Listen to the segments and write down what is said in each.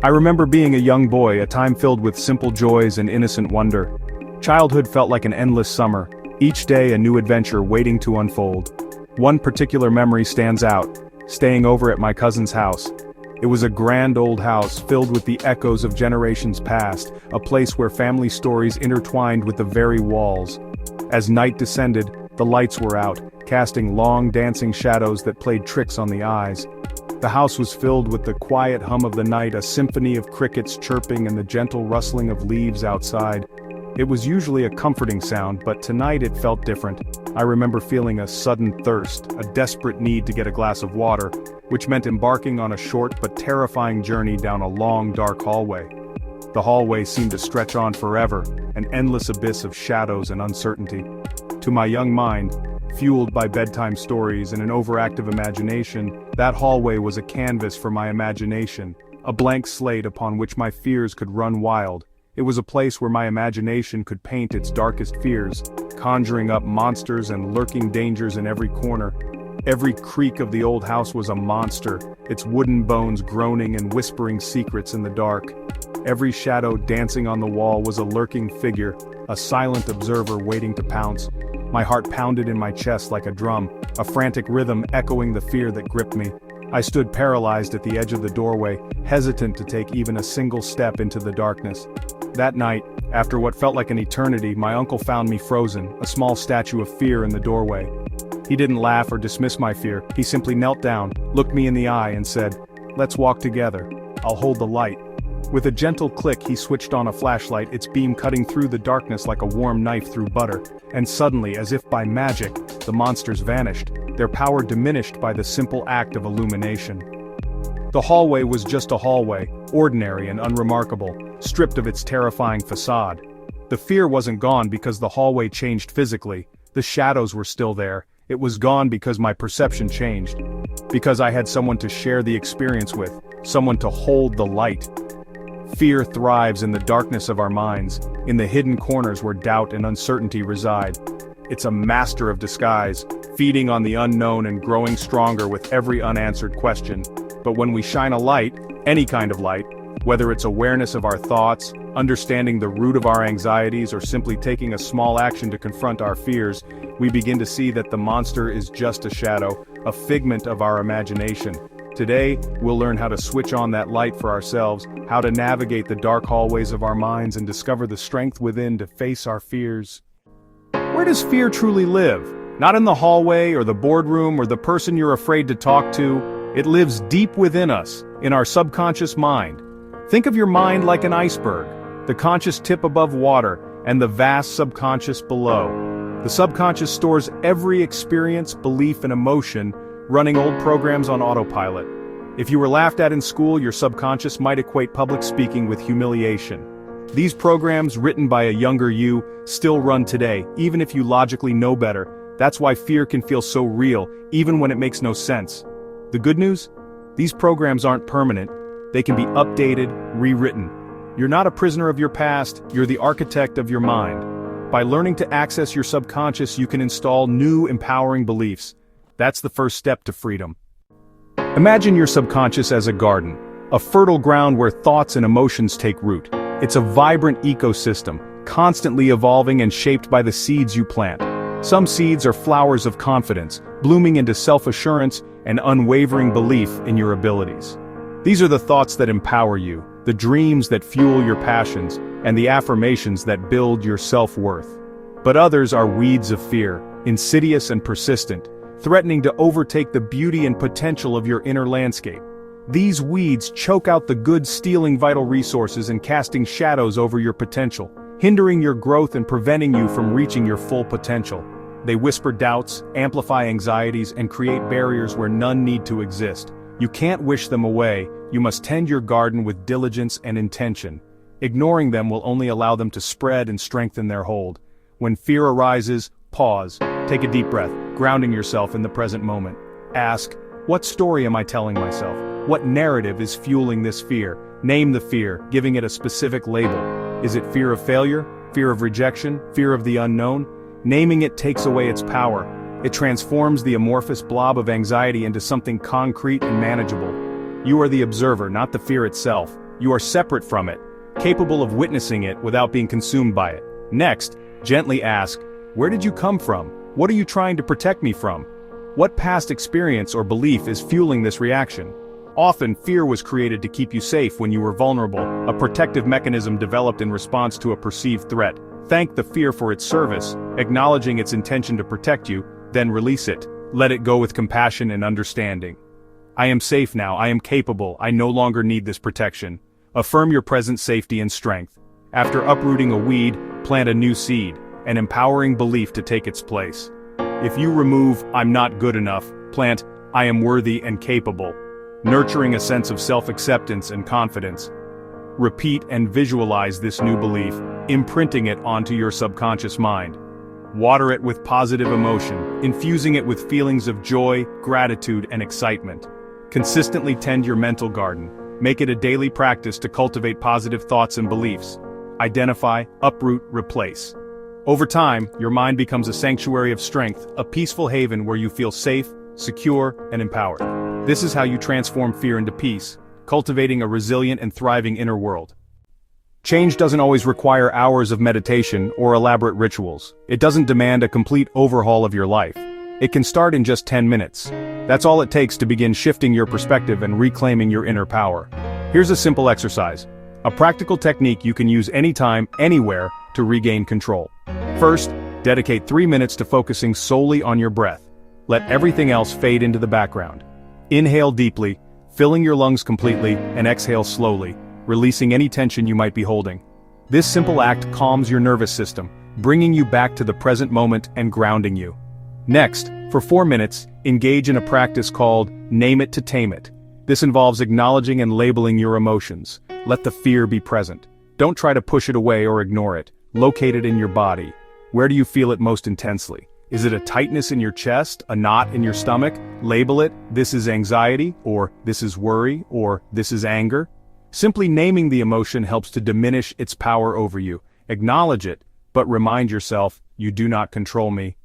I remember being a young boy, a time filled with simple joys and innocent wonder. Childhood felt like an endless summer, each day a new adventure waiting to unfold. One particular memory stands out, staying over at my cousin's house. It was a grand old house filled with the echoes of generations past, a place where family stories intertwined with the very walls. As night descended, the lights were out, casting long dancing shadows that played tricks on the eyes. The house was filled with the quiet hum of the night, a symphony of crickets chirping and the gentle rustling of leaves outside. It was usually a comforting sound, but tonight it felt different. I remember feeling a sudden thirst, a desperate need to get a glass of water, which meant embarking on a short but terrifying journey down a long, dark hallway. The hallway seemed to stretch on forever, an endless abyss of shadows and uncertainty. To my young mind, fueled by bedtime stories and an overactive imagination, that hallway was a canvas for my imagination, a blank slate upon which my fears could run wild. It was a place where my imagination could paint its darkest fears, conjuring up monsters and lurking dangers in every corner. Every creak of the old house was a monster, its wooden bones groaning and whispering secrets in the dark. Every shadow dancing on the wall was a lurking figure, a silent observer waiting to pounce. My heart pounded in my chest like a drum, a frantic rhythm echoing the fear that gripped me. I stood paralyzed at the edge of the doorway, hesitant to take even a single step into the darkness. That night, after what felt like an eternity, my uncle found me frozen, a small statue of fear in the doorway. He didn't laugh or dismiss my fear, he simply knelt down, looked me in the eye and said, "Let's walk together. I'll hold the light." With a gentle click he switched on a flashlight, its beam cutting through the darkness like a warm knife through butter, and suddenly, as if by magic, the monsters vanished, their power diminished by the simple act of illumination. The hallway was just a hallway, ordinary and unremarkable, stripped of its terrifying facade. The fear wasn't gone because the hallway changed physically, the shadows were still there, it was gone because my perception changed. Because I had someone to share the experience with, someone to hold the light. Fear thrives in the darkness of our minds, in the hidden corners where doubt and uncertainty reside. It's a master of disguise, feeding on the unknown and growing stronger with every unanswered question. But when we shine a light, any kind of light, whether it's awareness of our thoughts, understanding the root of our anxieties, or simply taking a small action to confront our fears, we begin to see that the monster is just a shadow, a figment of our imagination. Today, we'll learn how to switch on that light for ourselves, how to navigate the dark hallways of our minds and discover the strength within to face our fears. Where does fear truly live? Not in the hallway or the boardroom or the person you're afraid to talk to. It lives deep within us, in our subconscious mind. Think of your mind like an iceberg, the conscious tip above water, and the vast subconscious below. The subconscious stores every experience, belief, and emotion, running old programs on autopilot. If you were laughed at in school, your subconscious might equate public speaking with humiliation. These programs, written by a younger you, still run today, even if you logically know better. That's why fear can feel so real, even when it makes no sense. The good news? These programs aren't permanent. They can be updated, rewritten. You're not a prisoner of your past, you're the architect of your mind. By learning to access your subconscious, you can install new, empowering beliefs. That's the first step to freedom. Imagine your subconscious as a garden, a fertile ground where thoughts and emotions take root. It's a vibrant ecosystem, constantly evolving and shaped by the seeds you plant. Some seeds are flowers of confidence, blooming into self-assurance and unwavering belief in your abilities. These are the thoughts that empower you, the dreams that fuel your passions, and the affirmations that build your self-worth. But others are weeds of fear, insidious and persistent, threatening to overtake the beauty and potential of your inner landscape. These weeds choke out the good, stealing vital resources and casting shadows over your potential, hindering your growth and preventing you from reaching your full potential. They whisper doubts, amplify anxieties, and create barriers where none need to exist. You can't wish them away, you must tend your garden with diligence and intention. Ignoring them will only allow them to spread and strengthen their hold. When fear arises, pause, take a deep breath, grounding yourself in the present moment. Ask, what story am I telling myself? What narrative is fueling this fear? Name the fear, giving it a specific label. Is it fear of failure? Fear of rejection? Fear of the unknown? Naming it takes away its power. It transforms the amorphous blob of anxiety into something concrete and manageable. You are the observer, not the fear itself. You are separate from it, capable of witnessing it without being consumed by it. Next, gently ask, where did you come from? What are you trying to protect me from? What past experience or belief is fueling this reaction? Often, fear was created to keep you safe when you were vulnerable, a protective mechanism developed in response to a perceived threat. Thank the fear for its service, acknowledging its intention to protect you, then release it. Let it go with compassion and understanding. I am safe now, I am capable, I no longer need this protection. Affirm your present safety and strength. After uprooting a weed, plant a new seed, an empowering belief to take its place. If you remove, I'm not good enough, plant, I am worthy and capable, nurturing a sense of self-acceptance and confidence. Repeat and visualize this new belief, imprinting it onto your subconscious mind. Water it with positive emotion, infusing it with feelings of joy, gratitude, and excitement. Consistently tend your mental garden. Make it a daily practice to cultivate positive thoughts and beliefs. Identify, uproot, replace. Over time, your mind becomes a sanctuary of strength, a peaceful haven where you feel safe, secure, and empowered. This is how you transform fear into peace, cultivating a resilient and thriving inner world. Change doesn't always require hours of meditation or elaborate rituals. It doesn't demand a complete overhaul of your life. It can start in just 10 minutes. That's all it takes to begin shifting your perspective and reclaiming your inner power. Here's a simple exercise, a practical technique you can use anytime, anywhere, to regain control. First, dedicate 3 minutes to focusing solely on your breath. Let everything else fade into the background. Inhale deeply, filling your lungs completely, and exhale slowly, releasing any tension you might be holding. This simple act calms your nervous system, bringing you back to the present moment and grounding you. Next, for 4 minutes, engage in a practice called Name It to Tame It. This involves acknowledging and labeling your emotions. Let the fear be present. Don't try to push it away or ignore it. Locate it in your body. Where do you feel it most intensely? Is it a tightness in your chest, a knot in your stomach? Label it, this is anxiety, or this is worry, or this is anger. Simply naming the emotion helps to diminish its power over you. Acknowledge it, but remind yourself, you do not control me.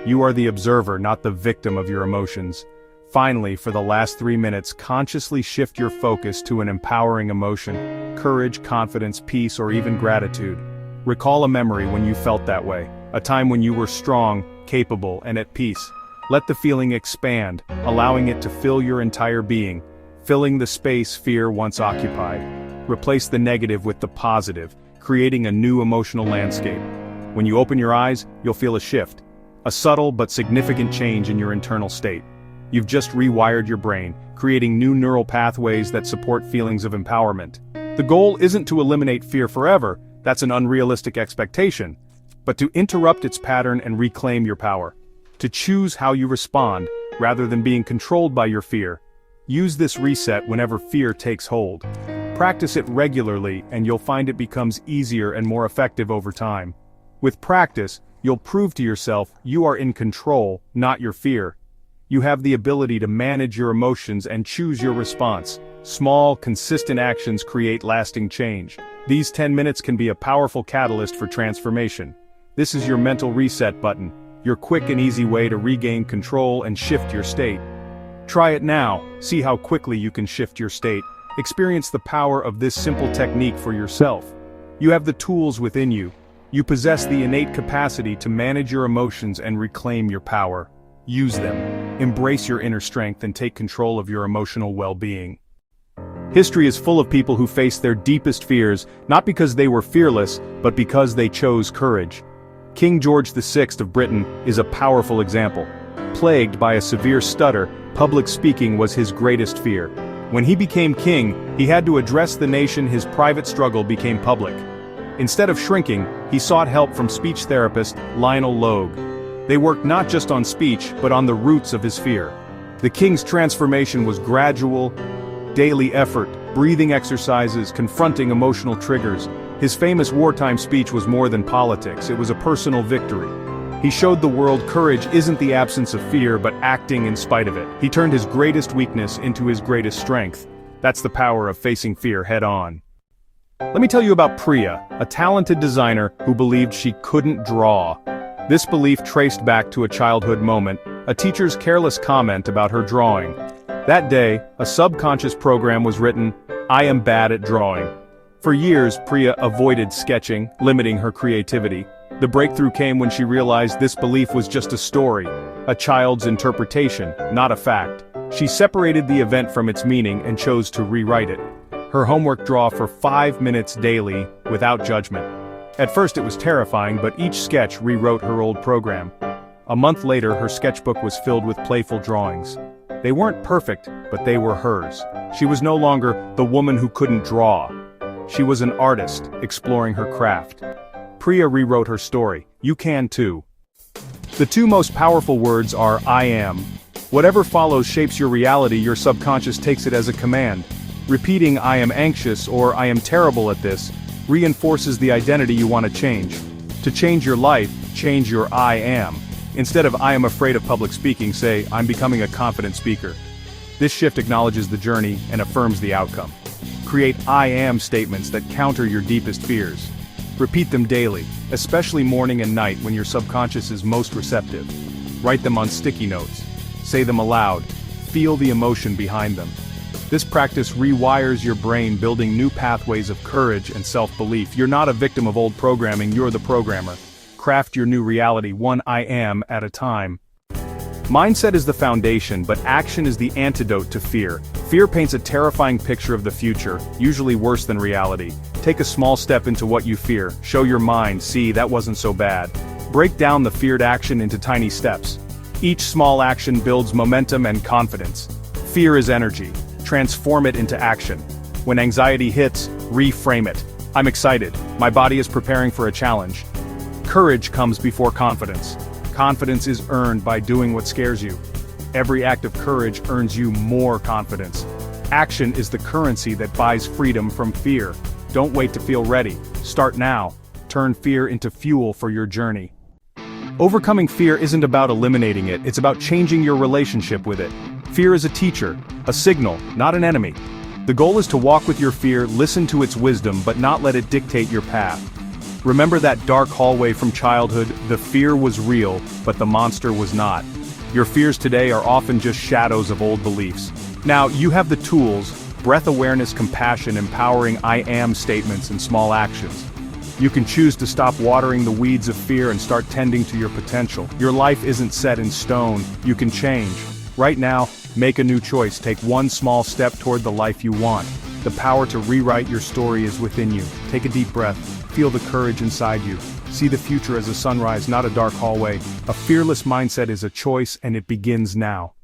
You are the observer, not the victim of your emotions. Finally, for the last 3 minutes, consciously shift your focus to an empowering emotion, courage, confidence, peace, or even gratitude. Recall a memory when you felt that way, a time when you were strong, capable, and at peace. Let the feeling expand, allowing it to fill your entire being, filling the space fear once occupied. Replace the negative with the positive, creating a new emotional landscape. When you open your eyes, you'll feel a shift, a subtle but significant change in your internal state. You've just rewired your brain, creating new neural pathways that support feelings of empowerment. The goal isn't to eliminate fear forever, that's an unrealistic expectation, but to interrupt its pattern and reclaim your power. To choose how you respond, rather than being controlled by your fear. Use this reset whenever fear takes hold. Practice it regularly and you'll find it becomes easier and more effective over time. With practice, you'll prove to yourself you are in control, not your fear. You have the ability to manage your emotions and choose your response. Small, consistent actions create lasting change. These 10 minutes can be a powerful catalyst for transformation. This is your mental reset button, your quick and easy way to regain control and shift your state. Try it now, see how quickly you can shift your state. Experience the power of this simple technique for yourself. You have the tools within you. You possess the innate capacity to manage your emotions and reclaim your power. Use them. Embrace your inner strength and take control of your emotional well-being. History is full of people who faced their deepest fears, not because they were fearless, but because they chose courage. King George VI of Britain is a powerful example. Plagued by a severe stutter, public speaking was his greatest fear. When he became king, he had to address the nation. His private struggle became public. Instead of shrinking, he sought help from speech therapist Lionel Logue. They worked not just on speech, but on the roots of his fear. The king's transformation was gradual, daily effort, breathing exercises, confronting emotional triggers. His famous wartime speech was more than politics, it was a personal victory. He showed the world courage isn't the absence of fear, but acting in spite of it. He turned his greatest weakness into his greatest strength. That's the power of facing fear head-on. Let me tell you about Priya, a talented designer who believed she couldn't draw. This belief traced back to a childhood moment, a teacher's careless comment about her drawing. That day, a subconscious program was written, I am bad at drawing. For years, Priya avoided sketching, limiting her creativity. The breakthrough came when she realized this belief was just a story, a child's interpretation, not a fact. She separated the event from its meaning and chose to rewrite it. Her homework: draw for 5 minutes daily, without judgment. At first it was terrifying, but each sketch rewrote her old program. A month later, her sketchbook was filled with playful drawings. They weren't perfect, but they were hers. She was no longer the woman who couldn't draw. She was an artist, exploring her craft. Priya rewrote her story. You can too. The two most powerful words are I am. Whatever follows shapes your reality. Your subconscious takes it as a command. Repeating I am anxious or I am terrible at this reinforces the identity you want to change. To change your life, change your I am. Instead of I am afraid of public speaking, say I'm becoming a confident speaker. This shift acknowledges the journey and affirms the outcome. Create I am statements that counter your deepest fears. Repeat them daily, especially morning and night when your subconscious is most receptive. Write them on sticky notes. Say them aloud. Feel the emotion behind them. This practice rewires your brain, building new pathways of courage and self-belief. You're not a victim of old programming, you're the programmer. Craft your new reality, one I am at a time. Mindset is the foundation, but action is the antidote to fear. Fear paints a terrifying picture of the future, usually worse than reality. Take a small step into what you fear. Show your mind, see, that wasn't so bad. Break down the feared action into tiny steps. Each small action builds momentum and confidence. Fear is energy. Transform it into action. When anxiety hits, reframe it. I'm excited. My body is preparing for a challenge. Courage comes before confidence. Confidence is earned by doing what scares you. Every act of courage earns you more confidence. Action is the currency that buys freedom from fear. Don't wait to feel ready. Start now. Turn fear into fuel for your journey. Overcoming fear isn't about eliminating it, it's about changing your relationship with it. Fear is a teacher, a signal, not an enemy. The goal is to walk with your fear, listen to its wisdom, but not let it dictate your path. Remember that dark hallway from childhood? The fear was real, but the monster was not. Your fears today are often just shadows of old beliefs. Now, you have the tools: breath awareness, compassion, empowering I am statements, and small actions. You can choose to stop watering the weeds of fear and start tending to your potential. Your life isn't set in stone, you can change. Right now, make a new choice, take one small step toward the life you want. The power to rewrite your story is within you. Take a deep breath, feel the courage inside you. See the future as a sunrise, not a dark hallway. A fearless mindset is a choice, and it begins now.